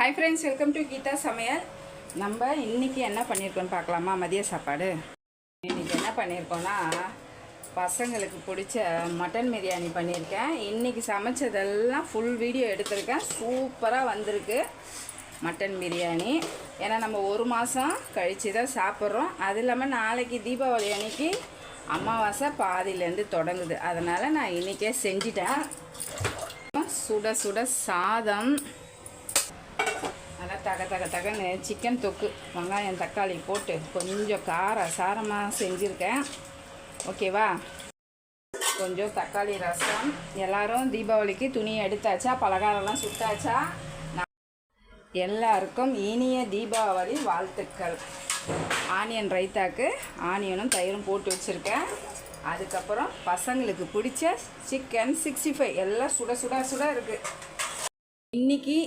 Hi friends, welcome to Geetha Samayal. நம்ம இன்றைக்கி என்ன பண்ணியிருக்கோன்னு பார்க்கலாமா? மதிய சாப்பாடு. இன்றைக்கி என்ன பண்ணியிருக்கோன்னா, பசங்களுக்கு பிடிச்ச மட்டன் பிரியாணி பண்ணியிருக்கேன். இன்றைக்கி சமைச்சதெல்லாம் ஃபுல் வீடியோ எடுத்திருக்கேன். சூப்பராக வந்திருக்கு மட்டன் பிரியாணி. ஏன்னா நம்ம ஒரு மாதம் கழித்து தான் சாப்பிட்றோம். அது இல்லாமல் நாளைக்கு தீபாவளி அன்னைக்கு அமாவாசை பாதியிலேருந்து தொடங்குது. அதனால் நான் இன்றைக்கே செஞ்சிட்டேன். சுட சுட சாதம், நல்லா தகன்னு சிக்கன் தொக்கு, வெங்காயம் தக்காளி போட்டு கொஞ்சம் சாரமாக செஞ்சுருக்கேன். ஓகேவா? கொஞ்சம் தக்காளி ரசம். எல்லோரும் தீபாவளிக்கு துணி எடுத்தாச்சா? பலகாரம்லாம் சுட்டாச்சா? எல்லாருக்கும் இனிய தீபாவளி வாழ்த்துக்கள். ஆனியன் ரைத்தாக்கு ஆனியனும் தயிரும் போட்டு வச்சுருக்கேன். அதுக்கப்புறம் பசங்களுக்கு பிடிச்ச சிக்கன் 65 எல்லாம் சுட இருக்குது. இன்றைக்கி